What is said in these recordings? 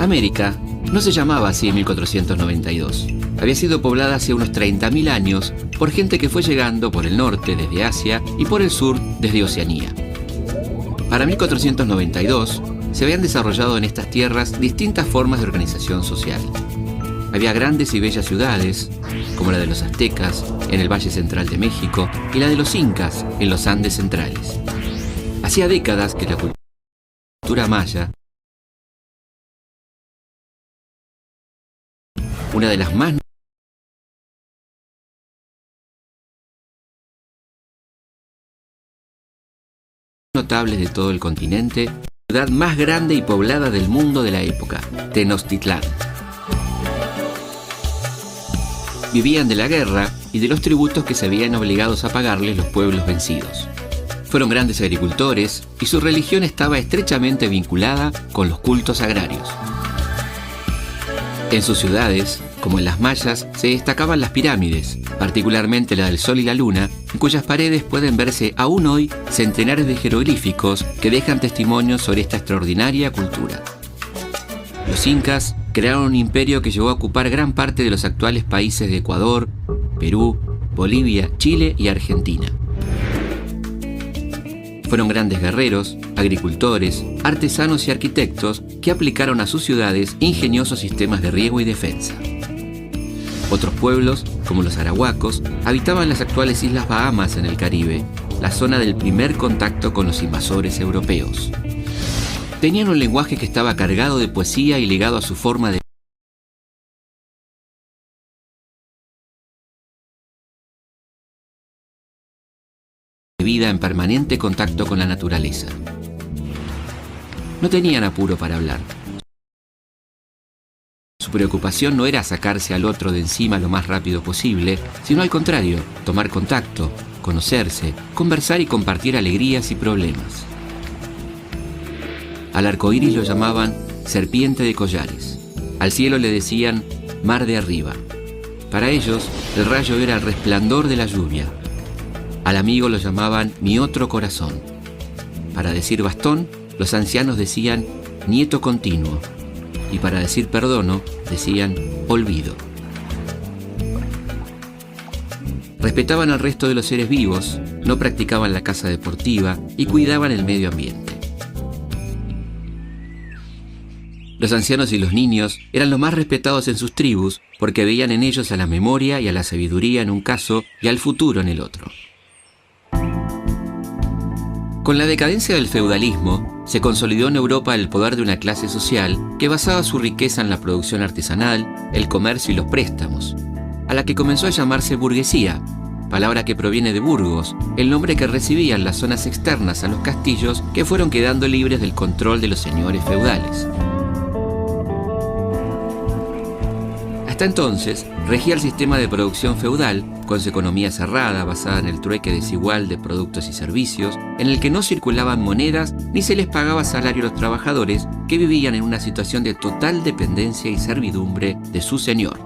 América no se llamaba así en 1492. Había sido poblada hace unos 30.000 años por gente que fue llegando por el norte desde Asia y por el sur desde Oceanía. Para 1492 se habían desarrollado en estas tierras distintas formas de organización social. Había grandes y bellas ciudades, como la de los aztecas en el Valle Central de México y la de los incas en los Andes centrales. Hacía décadas que la cultura maya, una de las más notables de todo el continente, la ciudad más grande y poblada del mundo de la época, Tenochtitlán. Vivían de la guerra y de los tributos que se habían obligados a pagarles los pueblos vencidos. Fueron grandes agricultores y su religión estaba estrechamente vinculada con los cultos agrarios. En sus ciudades, como en las mayas, se destacaban las pirámides, particularmente la del Sol y la Luna, en cuyas paredes pueden verse aún hoy centenares de jeroglíficos que dejan testimonio sobre esta extraordinaria cultura. Los incas crearon un imperio que llegó a ocupar gran parte de los actuales países de Ecuador, Perú, Bolivia, Chile y Argentina. Fueron grandes guerreros, agricultores, artesanos y arquitectos que aplicaron a sus ciudades ingeniosos sistemas de riego y defensa. Otros pueblos, como los arahuacos, habitaban las actuales Islas Bahamas en el Caribe, la zona del primer contacto con los invasores europeos. Tenían un lenguaje que estaba cargado de poesía y ligado a su forma de vida en permanente contacto con la naturaleza. No tenían apuro para hablar. Su preocupación no era sacarse al otro de encima lo más rápido posible, sino al contrario, tomar contacto, conocerse, conversar y compartir alegrías y problemas. Al arco iris lo llamaban serpiente de collares. Al cielo le decían mar de arriba. Para ellos, el rayo era el resplandor de la lluvia. Al amigo lo llamaban mi otro corazón. Para decir bastón, los ancianos decían nieto continuo. Y para decir perdono, decían olvido. Respetaban al resto de los seres vivos, no practicaban la caza deportiva y cuidaban el medio ambiente. Los ancianos y los niños eran los más respetados en sus tribus porque veían en ellos a la memoria y a la sabiduría en un caso y al futuro en el otro. Con la decadencia del feudalismo, se consolidó en Europa el poder de una clase social que basaba su riqueza en la producción artesanal, el comercio y los préstamos, a la que comenzó a llamarse burguesía, palabra que proviene de Burgos, el nombre que recibían las zonas externas a los castillos que fueron quedando libres del control de los señores feudales. Hasta entonces, regía el sistema de producción feudal, con su economía cerrada, basada en el trueque desigual de productos y servicios, en el que no circulaban monedas ni se les pagaba salario a los trabajadores que vivían en una situación de total dependencia y servidumbre de su señor.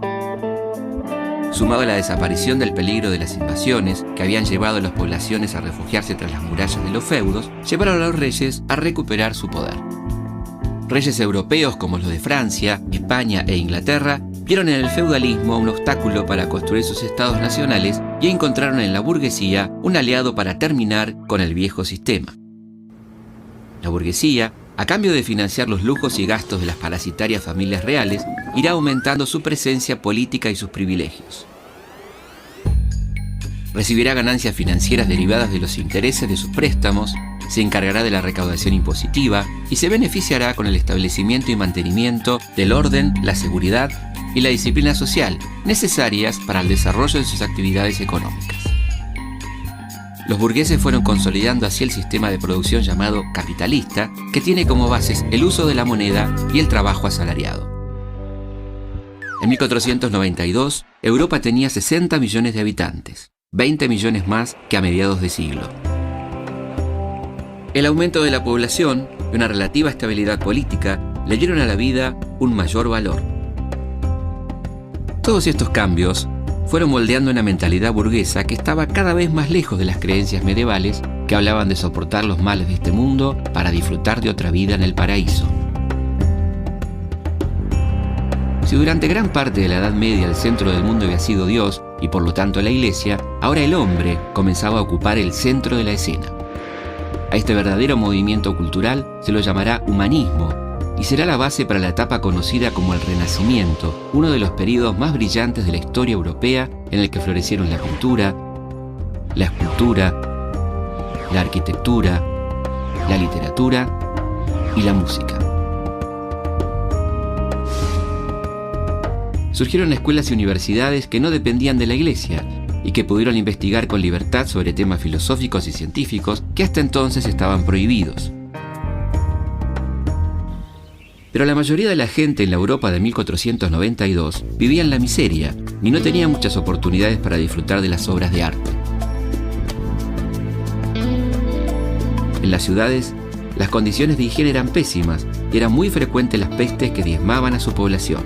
Sumado a la desaparición del peligro de las invasiones que habían llevado a las poblaciones a refugiarse tras las murallas de los feudos, llevaron a los reyes a recuperar su poder. Reyes europeos como los de Francia, España e Inglaterra vieron en el feudalismo un obstáculo para construir sus estados nacionales y encontraron en la burguesía un aliado para terminar con el viejo sistema. La burguesía, a cambio de financiar los lujos y gastos de las parasitarias familias reales, irá aumentando su presencia política y sus privilegios. Recibirá ganancias financieras derivadas de los intereses de sus préstamos, se encargará de la recaudación impositiva y se beneficiará con el establecimiento y mantenimiento del orden, la seguridad y la disciplina social necesarias para el desarrollo de sus actividades económicas. Los burgueses fueron consolidando así el sistema de producción llamado capitalista, que tiene como bases el uso de la moneda y el trabajo asalariado. En 1492, Europa tenía 60 millones de habitantes, 20 millones más que a mediados de siglo. El aumento de la población y una relativa estabilidad política le dieron a la vida un mayor valor. Todos estos cambios fueron moldeando una mentalidad burguesa que estaba cada vez más lejos de las creencias medievales que hablaban de soportar los males de este mundo para disfrutar de otra vida en el paraíso. Si durante gran parte de la Edad Media el centro del mundo había sido Dios, y por lo tanto la Iglesia, ahora el hombre comenzaba a ocupar el centro de la escena. A este verdadero movimiento cultural se lo llamará humanismo, y será la base para la etapa conocida como el Renacimiento, uno de los períodos más brillantes de la historia europea en el que florecieron la pintura, la escultura, la arquitectura, la literatura y la música. Surgieron escuelas y universidades que no dependían de la Iglesia y que pudieron investigar con libertad sobre temas filosóficos y científicos que hasta entonces estaban prohibidos. Pero la mayoría de la gente en la Europa de 1492 vivía en la miseria y no tenía muchas oportunidades para disfrutar de las obras de arte. En las ciudades, las condiciones de higiene eran pésimas y eran muy frecuentes las pestes que diezmaban a su población.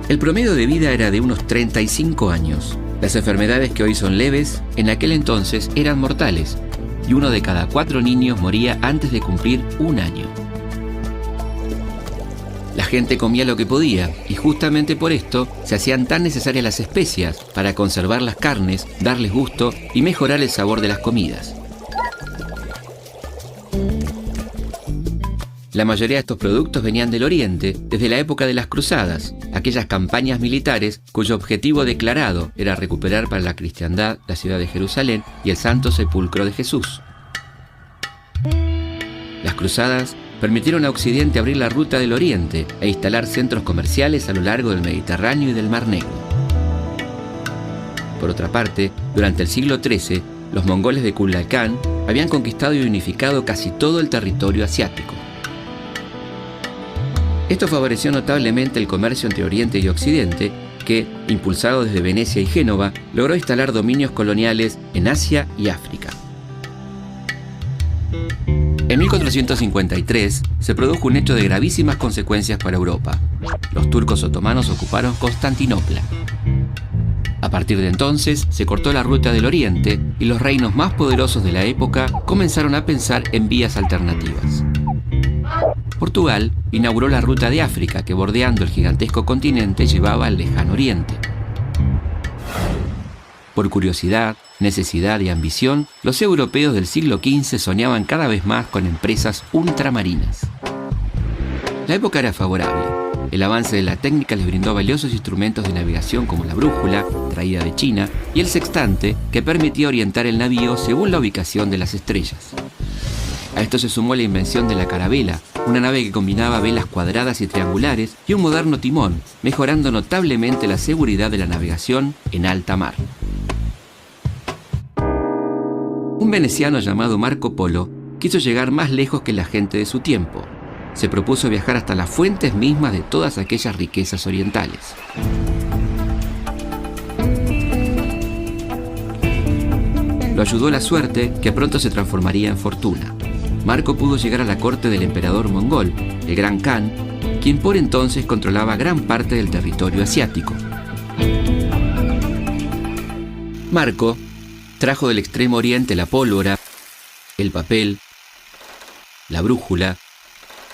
El promedio de vida era de unos 35 años. Las enfermedades que hoy son leves, en aquel entonces eran mortales, y 1 de cada 4 niños moría antes de cumplir 1 año. La gente comía lo que podía, y justamente por esto se hacían tan necesarias las especias para conservar las carnes, darles gusto y mejorar el sabor de las comidas. La mayoría de estos productos venían del Oriente desde la época de las Cruzadas, aquellas campañas militares cuyo objetivo declarado era recuperar para la cristiandad la ciudad de Jerusalén y el Santo Sepulcro de Jesús. Las Cruzadas permitieron a Occidente abrir la ruta del Oriente e instalar centros comerciales a lo largo del Mediterráneo y del Mar Negro. Por otra parte, durante el siglo XIII, los mongoles de Kublai Khan habían conquistado y unificado casi todo el territorio asiático. Esto favoreció notablemente el comercio entre Oriente y Occidente, que, impulsado desde Venecia y Génova, logró instalar dominios coloniales en Asia y África. En 1453 se produjo un hecho de gravísimas consecuencias para Europa. Los turcos otomanos ocuparon Constantinopla. A partir de entonces se cortó la ruta del Oriente y los reinos más poderosos de la época comenzaron a pensar en vías alternativas. Portugal inauguró la ruta de África que, bordeando el gigantesco continente, llevaba al lejano Oriente. Por curiosidad, necesidad y ambición, los europeos del siglo XV soñaban cada vez más con empresas ultramarinas. La época era favorable. El avance de la técnica les brindó valiosos instrumentos de navegación como la brújula, traída de China, y el sextante, que permitía orientar el navío según la ubicación de las estrellas. A esto se sumó la invención de la carabela, una nave que combinaba velas cuadradas y triangulares y un moderno timón, mejorando notablemente la seguridad de la navegación en alta mar. Un veneciano llamado Marco Polo quiso llegar más lejos que la gente de su tiempo. Se propuso viajar hasta las fuentes mismas de todas aquellas riquezas orientales. Lo ayudó la suerte, que pronto se transformaría en fortuna. Marco pudo llegar a la corte del emperador mongol, el Gran Khan, quien por entonces controlaba gran parte del territorio asiático. Marco trajo del Extremo Oriente la pólvora, el papel, la brújula,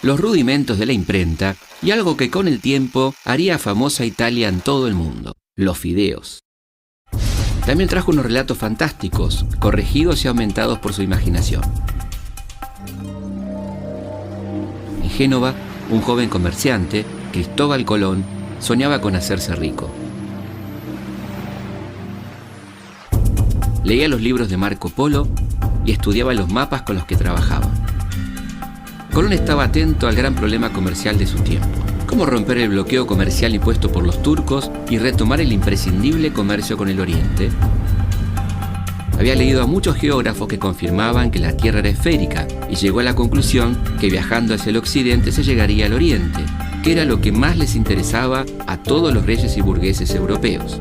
los rudimentos de la imprenta y algo que con el tiempo haría famosa Italia en todo el mundo: los fideos. También trajo unos relatos fantásticos, corregidos y aumentados por su imaginación. En Génova, un joven comerciante, Cristóbal Colón, soñaba con hacerse rico. Leía los libros de Marco Polo y estudiaba los mapas con los que trabajaba. Colón estaba atento al gran problema comercial de su tiempo: cómo romper el bloqueo comercial impuesto por los turcos y retomar el imprescindible comercio con el Oriente. Había leído a muchos geógrafos que confirmaban que la Tierra era esférica y llegó a la conclusión que viajando hacia el occidente se llegaría al Oriente, que era lo que más les interesaba a todos los reyes y burgueses europeos.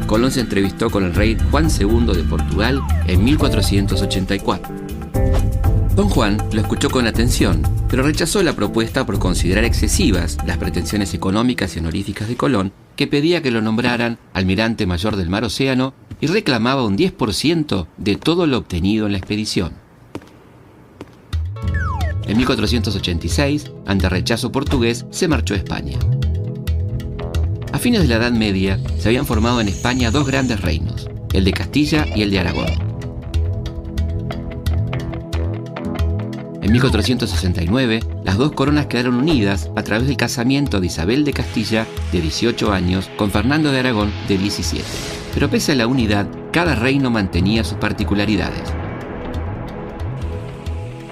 Colón se entrevistó con el rey Juan II de Portugal en 1484. Don Juan lo escuchó con atención, pero rechazó la propuesta por considerar excesivas las pretensiones económicas y honoríficas de Colón, que pedía que lo nombraran almirante mayor del Mar Océano y reclamaba un 10% de todo lo obtenido en la expedición. En 1486, ante rechazo portugués, se marchó a España. fines de la Edad Media se habían formado en España dos grandes reinos, el de Castilla y el de Aragón. En 1469, las dos coronas quedaron unidas a través del casamiento de Isabel de Castilla, de 18 años, con Fernando de Aragón, de 17. Pero pese a la unidad, cada reino mantenía sus particularidades.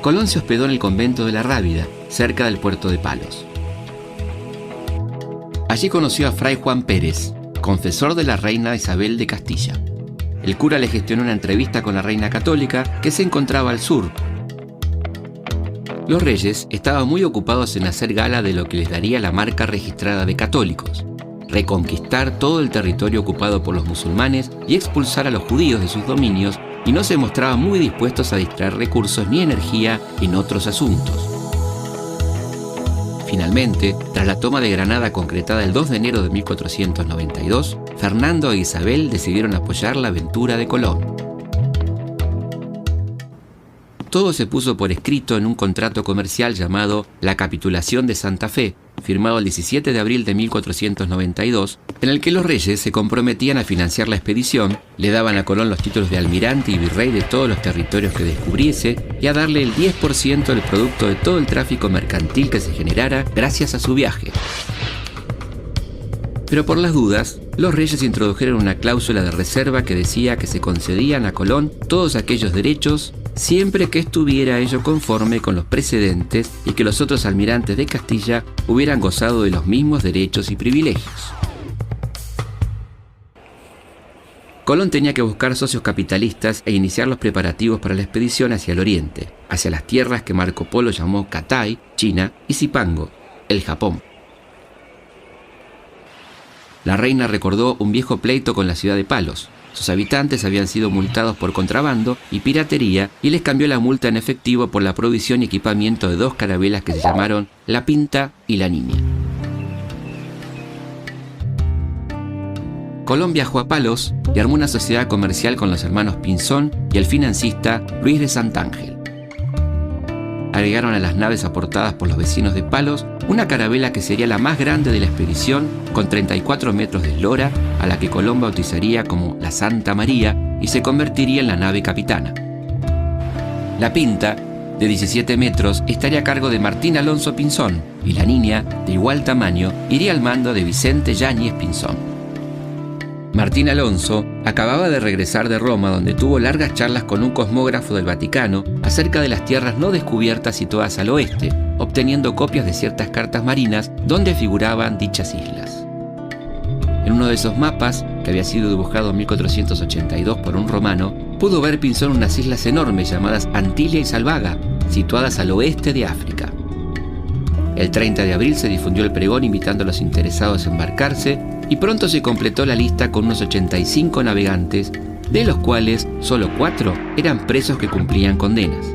Colón se hospedó en el convento de la Rábida, cerca del puerto de Palos. Allí conoció a Fray Juan Pérez, confesor de la reina Isabel de Castilla. El cura le gestionó una entrevista con la reina católica que se encontraba al sur. Los reyes estaban muy ocupados en hacer gala de lo que les daría la marca registrada de católicos, reconquistar todo el territorio ocupado por los musulmanes y expulsar a los judíos de sus dominios, y no se mostraban muy dispuestos a distraer recursos ni energía en otros asuntos. Finalmente, tras la toma de Granada concretada el 2 de enero de 1492, Fernando e Isabel decidieron apoyar la aventura de Colón. Todo se puso por escrito en un contrato comercial llamado La Capitulación de Santa Fe, firmado el 17 de abril de 1492, en el que los reyes se comprometían a financiar la expedición, le daban a Colón los títulos de almirante y virrey de todos los territorios que descubriese y a darle el 10% del producto de todo el tráfico mercantil que se generara gracias a su viaje. Pero por las dudas, los reyes introdujeron una cláusula de reserva que decía que se concedían a Colón todos aquellos derechos siempre que estuviera ello conforme con los precedentes y que los otros almirantes de Castilla hubieran gozado de los mismos derechos y privilegios. Colón tenía que buscar socios capitalistas e iniciar los preparativos para la expedición hacia el oriente, hacia las tierras que Marco Polo llamó Catay, China, y Zipango, el Japón. La reina recordó un viejo pleito con la ciudad de Palos. Sus habitantes habían sido multados por contrabando y piratería y les cambió la multa en efectivo por la provisión y equipamiento de dos carabelas que se llamaron La Pinta y La Niña. Colón viajó a Palos y armó una sociedad comercial con los hermanos Pinzón y el financista Luis de Santángel. Agregaron a las naves aportadas por los vecinos de Palos una carabela que sería la más grande de la expedición, con 34 metros de eslora, a la que Colón bautizaría como la Santa María y se convertiría en la nave capitana. La Pinta, de 17 metros, estaría a cargo de Martín Alonso Pinzón, y la Niña, de igual tamaño, iría al mando de Vicente Yáñez Pinzón. Martín Alonso acababa de regresar de Roma, donde tuvo largas charlas con un cosmógrafo del Vaticano acerca de las tierras no descubiertas situadas al oeste, obteniendo copias de ciertas cartas marinas donde figuraban dichas islas. En uno de esos mapas, que había sido dibujado en 1482 por un romano, pudo ver Pinzón unas islas enormes llamadas Antilia y Salvaga, situadas al oeste de África. El 30 de abril se difundió el pregón invitando a los interesados a embarcarse y pronto se completó la lista con unos 85 navegantes, de los cuales solo 4 eran presos que cumplían condenas.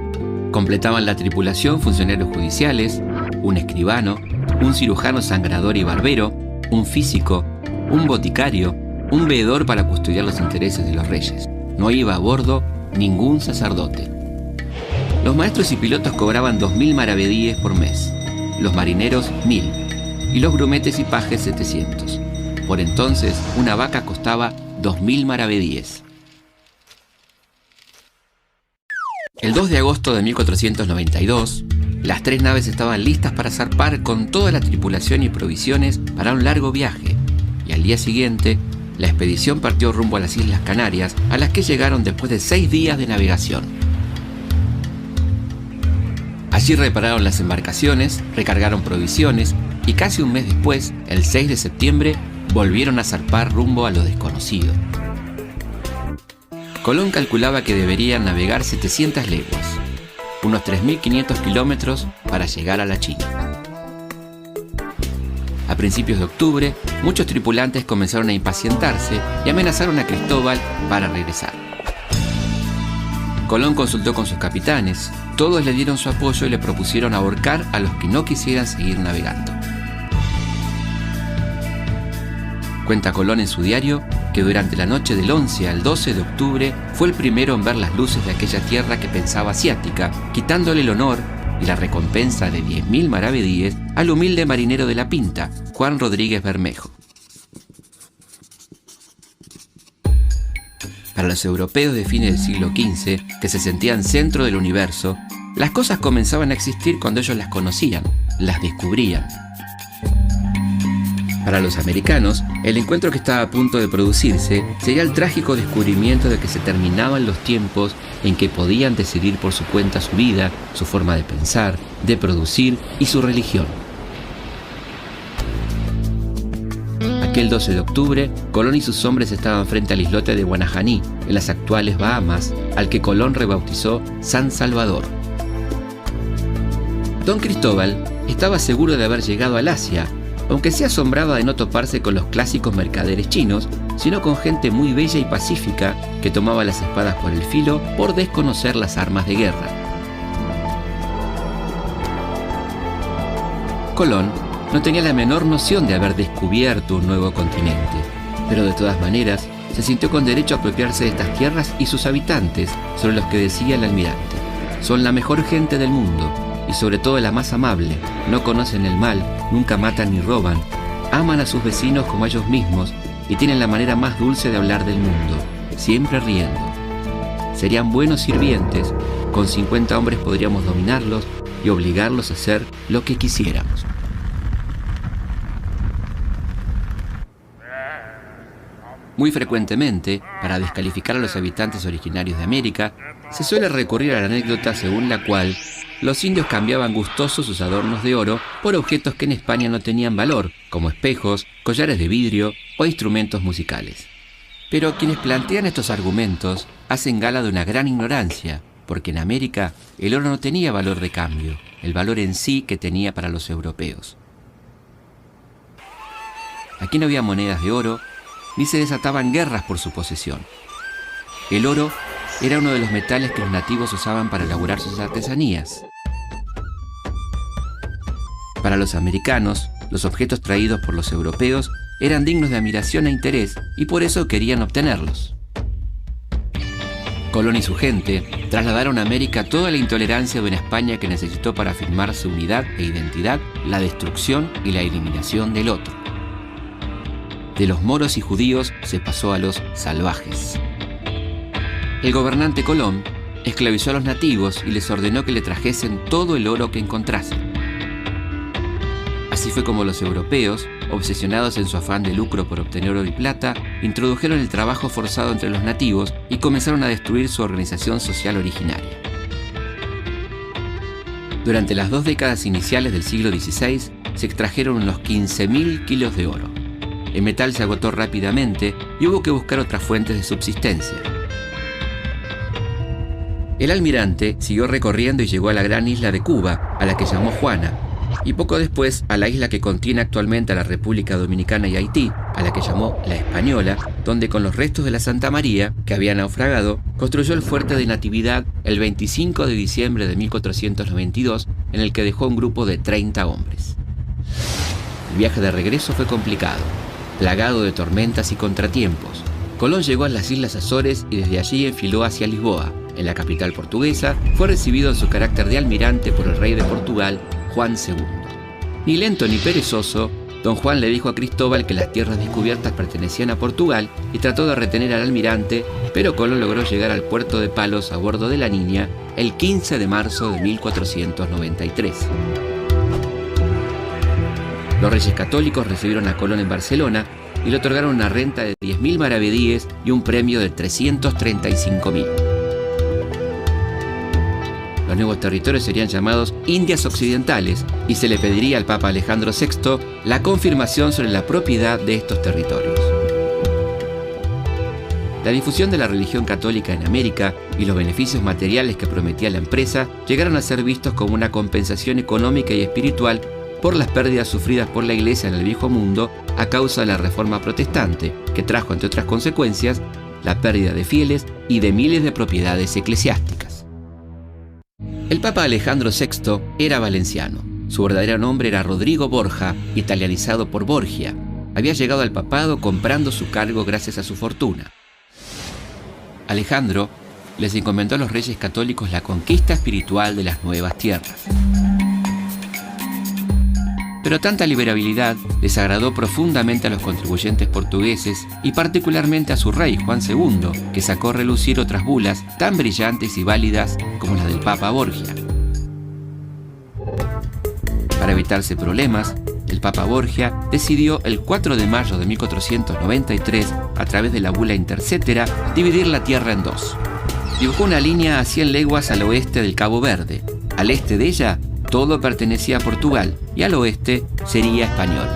Completaban la tripulación funcionarios judiciales, un escribano, un cirujano sangrador y barbero, un físico, un boticario, un veedor para custodiar los intereses de los reyes. No iba a bordo ningún sacerdote. Los maestros y pilotos cobraban 2.000 maravedíes por mes, los marineros 1.000 y los grumetes y pajes 700. Por entonces, una vaca costaba 2.000 maravedíes. El 2 de agosto de 1492, las 3 naves estaban listas para zarpar con toda la tripulación y provisiones para un largo viaje, y al día siguiente, la expedición partió rumbo a las Islas Canarias, a las que llegaron después de 6 días de navegación. Allí repararon las embarcaciones, recargaron provisiones, y casi un mes después, el 6 de septiembre, volvieron a zarpar rumbo a lo desconocido. Colón calculaba que deberían navegar 700 leguas, unos 3.500 kilómetros para llegar a la China. A principios de octubre, muchos tripulantes comenzaron a impacientarse y amenazaron a Cristóbal para regresar. Colón consultó con sus capitanes, todos le dieron su apoyo y le propusieron ahorcar a los que no quisieran seguir navegando. Cuenta Colón en su diario que durante la noche del 11 al 12 de octubre fue el primero en ver las luces de aquella tierra que pensaba asiática, quitándole el honor y la recompensa de 10.000 maravedíes al humilde marinero de La Pinta, Juan Rodríguez Bermejo. Para los europeos de fines del siglo XV, que se sentían centro del universo, las cosas comenzaban a existir cuando ellos las conocían, las descubrían. Para los americanos, el encuentro que estaba a punto de producirse sería el trágico descubrimiento de que se terminaban los tiempos en que podían decidir por su cuenta su vida, su forma de pensar, de producir y su religión. Aquel 12 de octubre, Colón y sus hombres estaban frente al islote de Guanajaní, en las actuales Bahamas, al que Colón rebautizó San Salvador. Don Cristóbal estaba seguro de haber llegado al Asia, aunque se asombraba de no toparse con los clásicos mercaderes chinos, sino con gente muy bella y pacífica que tomaba las espadas por el filo por desconocer las armas de guerra. Colón no tenía la menor noción de haber descubierto un nuevo continente, pero de todas maneras se sintió con derecho a apropiarse de estas tierras y sus habitantes, sobre los que decía el almirante: son la mejor gente del mundo, y sobre todo la más amable, no conocen el mal, nunca matan ni roban, aman a sus vecinos como a ellos mismos y tienen la manera más dulce de hablar del mundo, siempre riendo. Serían buenos sirvientes, con 50 hombres podríamos dominarlos y obligarlos a hacer lo que quisiéramos. Muy frecuentemente, para descalificar a los habitantes originarios de América, se suele recurrir a la anécdota según la cual los indios cambiaban gustosos sus adornos de oro por objetos que en España no tenían valor, como espejos, collares de vidrio o instrumentos musicales. Pero quienes plantean estos argumentos hacen gala de una gran ignorancia, porque en América el oro no tenía valor de cambio, el valor en sí que tenía para los europeos. Aquí no había monedas de oro, ni se desataban guerras por su posesión. El oro era uno de los metales que los nativos usaban para elaborar sus artesanías. Para los americanos, los objetos traídos por los europeos eran dignos de admiración e interés y por eso querían obtenerlos. Colón y su gente trasladaron a América toda la intolerancia de una España que necesitó para afirmar su unidad e identidad, la destrucción y la eliminación del otro. De los moros y judíos se pasó a los salvajes. El gobernante Colón esclavizó a los nativos y les ordenó que le trajesen todo el oro que encontrasen. Así fue como los europeos, obsesionados en su afán de lucro por obtener oro y plata, introdujeron el trabajo forzado entre los nativos y comenzaron a destruir su organización social originaria. Durante las 2 décadas iniciales del siglo XVI se extrajeron unos 15.000 kilos de oro. El metal se agotó rápidamente y hubo que buscar otras fuentes de subsistencia. El almirante siguió recorriendo y llegó a la gran isla de Cuba, a la que llamó Juana, y poco después a la isla que contiene actualmente a la República Dominicana y Haití, a la que llamó La Española, donde con los restos de la Santa María, que había naufragado, construyó el fuerte de Natividad el 25 de diciembre de 1492, en el que dejó un grupo de 30 hombres. El viaje de regreso fue complicado, plagado de tormentas y contratiempos. Colón llegó a las Islas Azores y desde allí enfiló hacia Lisboa. En la capital portuguesa, fue recibido en su carácter de almirante por el rey de Portugal, Juan II. Ni lento ni perezoso, don Juan le dijo a Cristóbal que las tierras descubiertas pertenecían a Portugal y trató de retener al almirante, pero Colón logró llegar al puerto de Palos a bordo de la Niña el 15 de marzo de 1493. Los reyes católicos recibieron a Colón en Barcelona y le otorgaron una renta de 10.000 maravedíes y un premio de 335.000. Los nuevos territorios serían llamados Indias Occidentales y se le pediría al Papa Alejandro VI la confirmación sobre la propiedad de estos territorios. La difusión de la religión católica en América y los beneficios materiales que prometía la empresa llegaron a ser vistos como una compensación económica y espiritual por las pérdidas sufridas por la Iglesia en el Viejo Mundo a causa de la Reforma Protestante, que trajo, entre otras consecuencias, la pérdida de fieles y de miles de propiedades eclesiásticas. El Papa Alejandro VI era valenciano. Su verdadero nombre era Rodrigo Borja, italianizado por Borgia. Había llegado al papado comprando su cargo gracias a su fortuna. Alejandro les encomendó a los reyes católicos la conquista espiritual de las nuevas tierras. Pero tanta liberalidad desagradó profundamente a los contribuyentes portugueses y particularmente a su rey, Juan II, que sacó a relucir otras bulas tan brillantes y válidas como las del Papa Borgia. Para evitarse problemas, el Papa Borgia decidió el 4 de mayo de 1493, a través de la bula Intercetera, dividir la tierra en dos. Dibujó una línea a 100 leguas al oeste del Cabo Verde. Al este de ella, todo pertenecía a Portugal y al oeste sería español.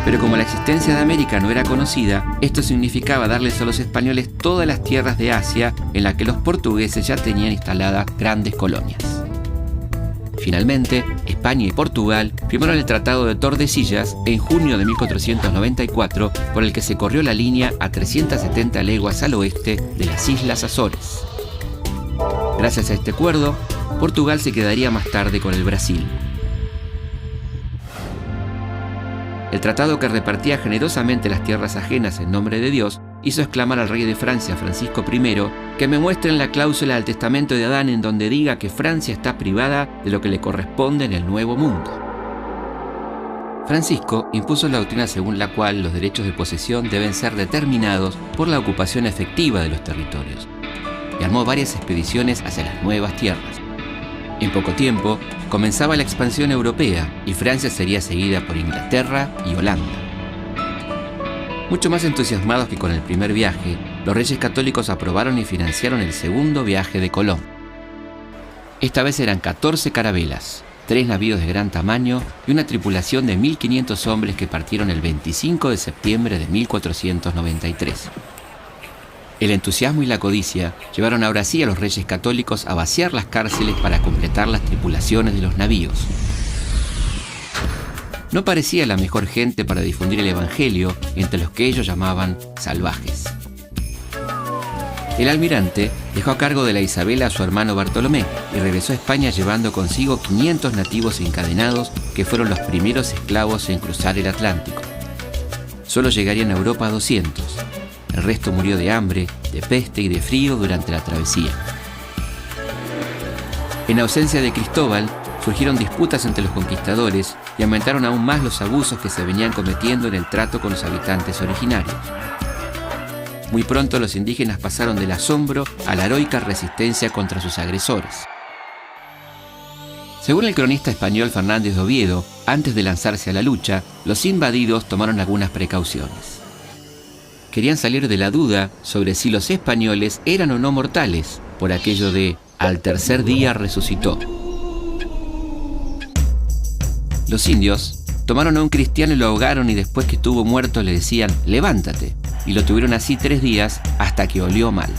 Pero como la existencia de América no era conocida, esto significaba darles a los españoles todas las tierras de Asia en las que los portugueses ya tenían instaladas grandes colonias. Finalmente, España y Portugal firmaron el Tratado de Tordesillas en junio de 1494, por el que se corrió la línea a 370 leguas al oeste de las Islas Azores. Gracias a este acuerdo, Portugal se quedaría más tarde con el Brasil. El tratado, que repartía generosamente las tierras ajenas en nombre de Dios, hizo exclamar al rey de Francia, Francisco I, que me muestren la cláusula del testamento de Adán en donde diga que Francia está privada de lo que le corresponde en el Nuevo Mundo. Francisco impuso la doctrina según la cual los derechos de posesión deben ser determinados por la ocupación efectiva de los territorios, y armó varias expediciones hacia las nuevas tierras. En poco tiempo, comenzaba la expansión europea y Francia sería seguida por Inglaterra y Holanda. Mucho más entusiasmados que con el primer viaje, los reyes católicos aprobaron y financiaron el segundo viaje de Colón. Esta vez eran 14 carabelas, 3 navíos de gran tamaño y una tripulación de 1.500 hombres que partieron el 25 de septiembre de 1493. El entusiasmo y la codicia llevaron ahora sí a los reyes católicos a vaciar las cárceles para completar las tripulaciones de los navíos. No parecía la mejor gente para difundir el evangelio entre los que ellos llamaban salvajes. El almirante dejó a cargo de la Isabela a su hermano Bartolomé y regresó a España llevando consigo 500 nativos encadenados que fueron los primeros esclavos en cruzar el Atlántico. Solo llegarían a Europa 200. El resto murió de hambre, de peste y de frío durante la travesía. En ausencia de Cristóbal, surgieron disputas entre los conquistadores y aumentaron aún más los abusos que se venían cometiendo en el trato con los habitantes originarios. Muy pronto los indígenas pasaron del asombro a la heroica resistencia contra sus agresores. Según el cronista español Fernández de Oviedo, antes de lanzarse a la lucha, los invadidos tomaron algunas precauciones. Querían salir de la duda sobre si los españoles eran o no mortales, por aquello de «al tercer día resucitó». Los indios tomaron a un cristiano y lo ahogaron, y después que estuvo muerto le decían «levántate», y lo tuvieron así 3 días hasta que olió mal.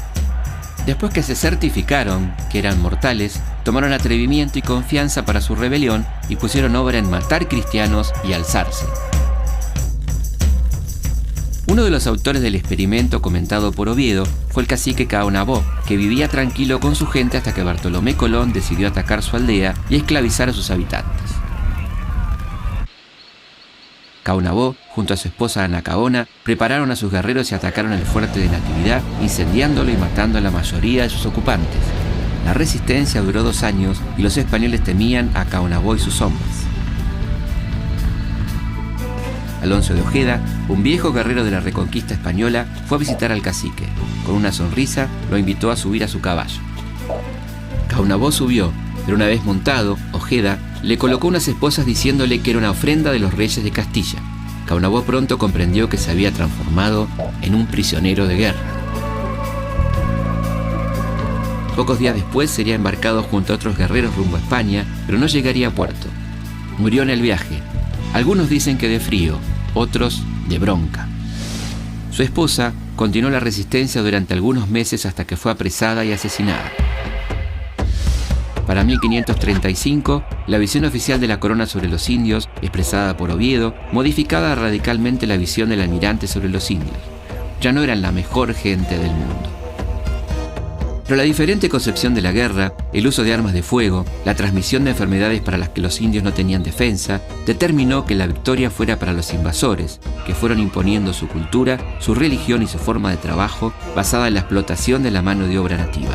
Después que se certificaron que eran mortales, tomaron atrevimiento y confianza para su rebelión y pusieron obra en matar cristianos y alzarse. Uno de los autores del experimento comentado por Oviedo fue el cacique Caonabó, que vivía tranquilo con su gente hasta que Bartolomé Colón decidió atacar su aldea y esclavizar a sus habitantes. Caonabó, junto a su esposa Anacaona, prepararon a sus guerreros y atacaron el fuerte de Natividad, incendiándolo y matando a la mayoría de sus ocupantes. La resistencia duró 2 años y los españoles temían a Caonabó y sus hombres. Alonso de Ojeda, un viejo guerrero de la Reconquista española, fue a visitar al cacique. Con una sonrisa, lo invitó a subir a su caballo. Caonabó subió, pero una vez montado, Ojeda le colocó unas esposas diciéndole que era una ofrenda de los reyes de Castilla. Caonabó pronto comprendió que se había transformado en un prisionero de guerra. Pocos días después sería embarcado junto a otros guerreros rumbo a España, pero no llegaría a puerto. Murió en el viaje. Algunos dicen que de frío, otros de bronca. Su esposa continuó la resistencia durante algunos meses hasta que fue apresada y asesinada. Para 1535, la visión oficial de la corona sobre los indios, expresada por Oviedo, modificaba radicalmente la visión del almirante sobre los indios. Ya no eran la mejor gente del mundo. Pero la diferente concepción de la guerra, el uso de armas de fuego, la transmisión de enfermedades para las que los indios no tenían defensa, determinó que la victoria fuera para los invasores, que fueron imponiendo su cultura, su religión y su forma de trabajo basada en la explotación de la mano de obra nativa.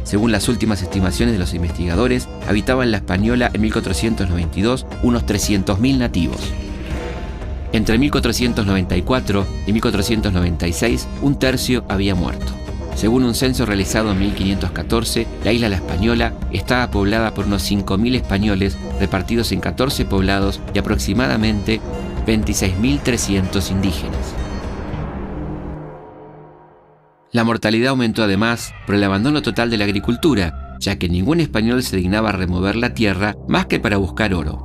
Según las últimas estimaciones de los investigadores, habitaban La Española en 1492 unos 300.000 nativos. Entre 1494 y 1496, un tercio había muerto. Según un censo realizado en 1514, la isla La Española estaba poblada por unos 5.000 españoles repartidos en 14 poblados y aproximadamente 26.300 indígenas. La mortalidad aumentó además por el abandono total de la agricultura, ya que ningún español se dignaba a remover la tierra más que para buscar oro.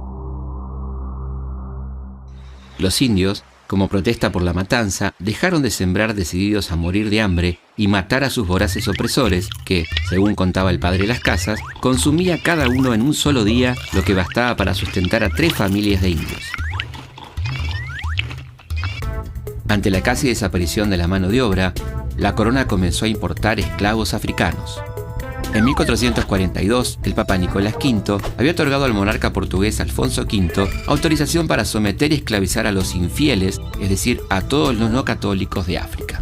Los indios, como protesta por la matanza, dejaron de sembrar decididos a morir de hambre y matar a sus voraces opresores que, según contaba el padre Las Casas, consumía cada uno en un solo día lo que bastaba para sustentar a 3 familias de indios. Ante la casi desaparición de la mano de obra, la corona comenzó a importar esclavos africanos. En 1442, el Papa Nicolás V había otorgado al monarca portugués Alfonso V autorización para someter y esclavizar a los infieles, es decir, a todos los no católicos de África.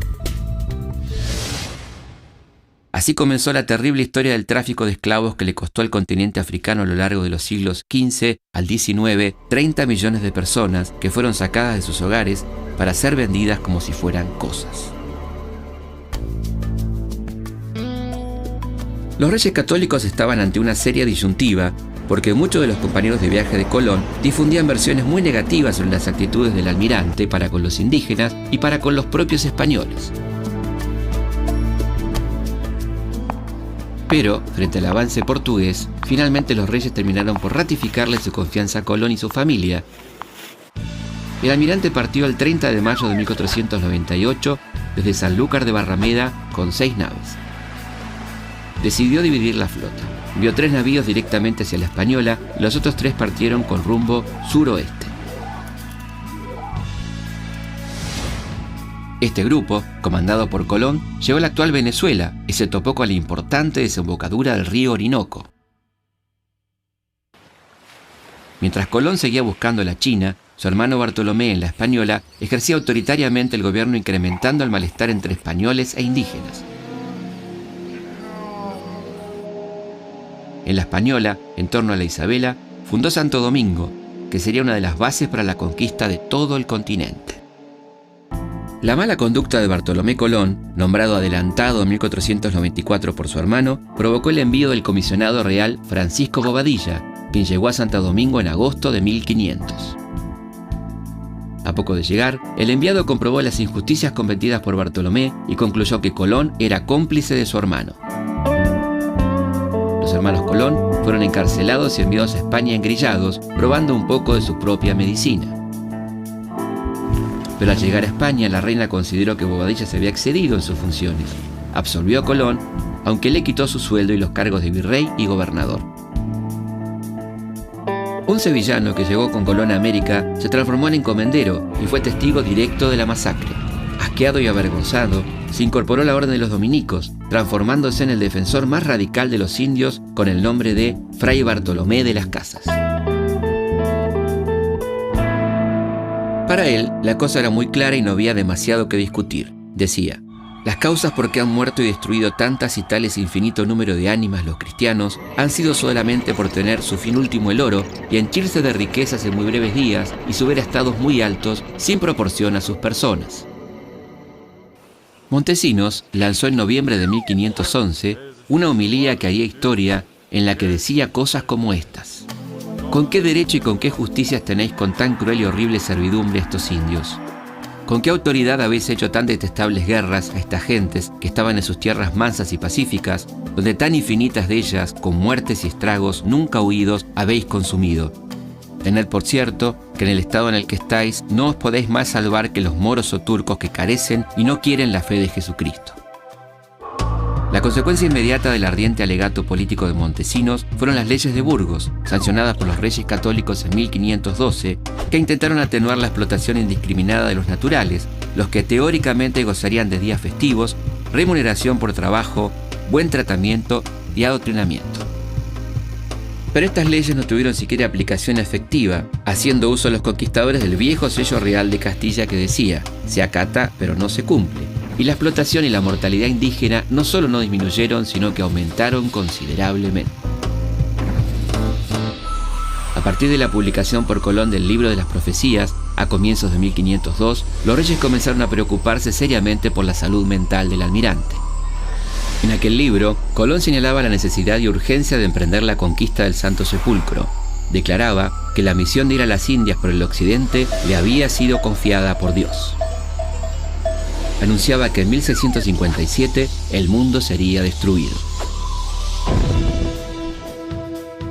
Así comenzó la terrible historia del tráfico de esclavos que le costó al continente africano a lo largo de los siglos XV al XIX 30 millones de personas que fueron sacadas de sus hogares para ser vendidas como si fueran cosas. Los reyes católicos estaban ante una seria disyuntiva porque muchos de los compañeros de viaje de Colón difundían versiones muy negativas sobre las actitudes del almirante para con los indígenas y para con los propios españoles. Pero, frente al avance portugués, finalmente los reyes terminaron por ratificarle su confianza a Colón y su familia. El almirante partió el 30 de mayo de 1498 desde Sanlúcar de Barrameda con 6 naves. Decidió dividir la flota. Envió 3 navíos directamente hacia La Española y los otros 3 partieron con rumbo suroeste. Este grupo, comandado por Colón, llegó a la actual Venezuela y se topó con la importante desembocadura del río Orinoco. Mientras Colón seguía buscando la China, su hermano Bartolomé en La Española ejercía autoritariamente el gobierno, incrementando el malestar entre españoles e indígenas. En La Española, en torno a la Isabela, fundó Santo Domingo, que sería una de las bases para la conquista de todo el continente. La mala conducta de Bartolomé Colón, nombrado adelantado en 1494 por su hermano, provocó el envío del comisionado real Francisco Bobadilla, quien llegó a Santo Domingo en agosto de 1500. A poco de llegar, el enviado comprobó las injusticias cometidas por Bartolomé y concluyó que Colón era cómplice de su hermano. Los hermanos Colón fueron encarcelados y enviados a España engrillados, probando un poco de su propia medicina. Pero al llegar a España, la reina consideró que Bobadilla se había excedido en sus funciones. Absolvió a Colón, aunque le quitó su sueldo y los cargos de virrey y gobernador. Un sevillano que llegó con Colón a América se transformó en encomendero y fue testigo directo de la masacre. Asqueado y avergonzado, se incorporó a la Orden de los Dominicos, transformándose en el defensor más radical de los indios con el nombre de Fray Bartolomé de las Casas. Para él, la cosa era muy clara y no había demasiado que discutir. Decía: las causas por que han muerto y destruido tantas y tales infinito número de ánimas los cristianos han sido solamente por tener su fin último el oro y henchirse de riquezas en muy breves días y subir a estados muy altos sin proporción a sus personas. Montesinos lanzó en noviembre de 1511 una homilía que haría historia en la que decía cosas como estas: ¿con qué derecho y con qué justicias tenéis con tan cruel y horrible servidumbre a estos indios? ¿Con qué autoridad habéis hecho tan detestables guerras a estas gentes que estaban en sus tierras mansas y pacíficas, donde tan infinitas de ellas, con muertes y estragos nunca huidos, habéis consumido? Tened por cierto que en el estado en el que estáis no os podéis más salvar que los moros o turcos que carecen y no quieren la fe de Jesucristo. La consecuencia inmediata del ardiente alegato político de Montesinos fueron las leyes de Burgos, sancionadas por los reyes católicos en 1512, que intentaron atenuar la explotación indiscriminada de los naturales, los que teóricamente gozarían de días festivos, remuneración por trabajo, buen tratamiento y adoctrinamiento. Pero estas leyes no tuvieron siquiera aplicación efectiva, haciendo uso los conquistadores del viejo sello real de Castilla que decía: se acata pero no se cumple. y la explotación y la mortalidad indígena no solo no disminuyeron, sino que aumentaron considerablemente. A partir de la publicación por Colón del Libro de las Profecías, a comienzos de 1502, los reyes comenzaron a preocuparse seriamente por la salud mental del almirante. En aquel libro, Colón señalaba la necesidad y urgencia de emprender la conquista del Santo Sepulcro. Declaraba que la misión de ir a las Indias por el occidente le había sido confiada por Dios. Anunciaba que en 1657 el mundo sería destruido.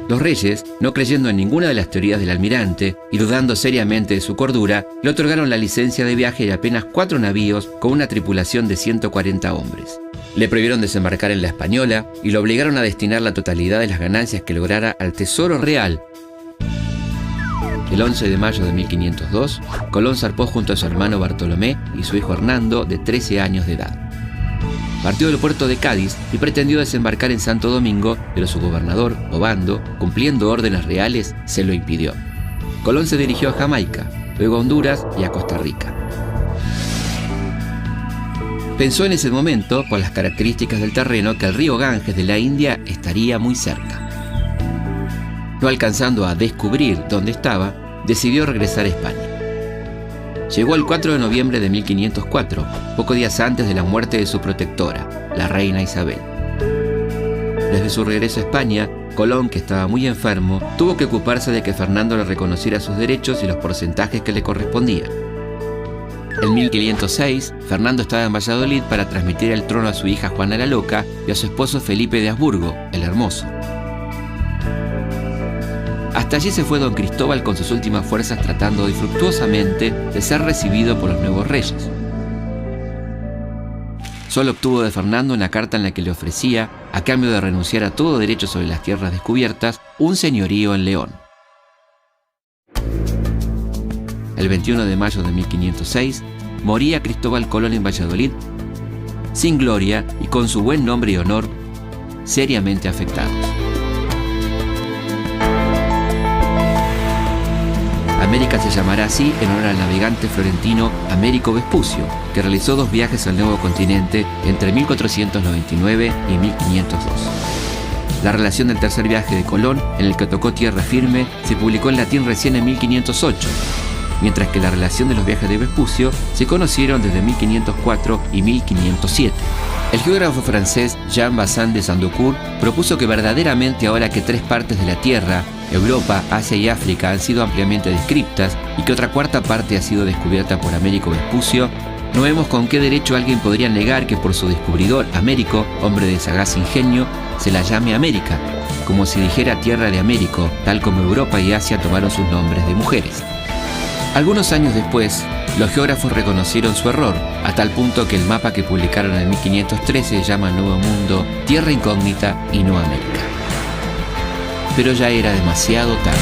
Los reyes, no creyendo en ninguna de las teorías del almirante y dudando seriamente de su cordura, le otorgaron la licencia de viaje de apenas 4 navíos con una tripulación de 140 hombres. Le prohibieron desembarcar en la Española y lo obligaron a destinar la totalidad de las ganancias que lograra al tesoro real. El 11 de mayo de 1502, Colón zarpó junto a su hermano Bartolomé y su hijo Hernando, de 13 años de edad. Partió del puerto de Cádiz y pretendió desembarcar en Santo Domingo, pero su gobernador, Obando, cumpliendo órdenes reales, se lo impidió. Colón se dirigió a Jamaica, luego a Honduras y a Costa Rica. Pensó en ese momento, por las características del terreno, que el río Ganges de la India estaría muy cerca. No alcanzando a descubrir dónde estaba, decidió regresar a España. Llegó el 4 de noviembre de 1504, pocos días antes de la muerte de su protectora, la reina Isabel. Desde su regreso a España, Colón, que estaba muy enfermo, tuvo que ocuparse de que Fernando le reconociera sus derechos y los porcentajes que le correspondían. En 1506, Fernando estaba en Valladolid para transmitir el trono a su hija Juana la Loca y a su esposo Felipe de Habsburgo, el Hermoso. Hasta allí se fue don Cristóbal con sus últimas fuerzas, tratando infructuosamente de ser recibido por los nuevos reyes. Solo obtuvo de Fernando una carta en la que le ofrecía, a cambio de renunciar a todo derecho sobre las tierras descubiertas, un señorío en León. El 21 de mayo de 1506, moría Cristóbal Colón en Valladolid, sin gloria y con su buen nombre y honor seriamente afectados. América se llamará así en honor al navegante florentino Américo Vespucio, que realizó 2 viajes al nuevo continente entre 1499 y 1502. La relación del tercer viaje de Colón, en el que tocó tierra firme, se publicó en latín recién en 1508, mientras que la relación de los viajes de Vespucio se conocieron desde 1504 y 1507. El geógrafo francés Jean-Baptiste de Sandocourt propuso que verdaderamente ahora que 3 partes de la Tierra, Europa, Asia y África, han sido ampliamente descriptas y que otra cuarta parte ha sido descubierta por Américo Vespucio, no vemos con qué derecho alguien podría negar que por su descubridor, Américo, hombre de sagaz ingenio, se la llame América, como si dijera Tierra de Américo, tal como Europa y Asia tomaron sus nombres de mujeres. Algunos años después, los geógrafos reconocieron su error, a tal punto que el mapa que publicaron en 1513 llama al Nuevo Mundo Tierra Incógnita y no América. Pero ya era demasiado tarde.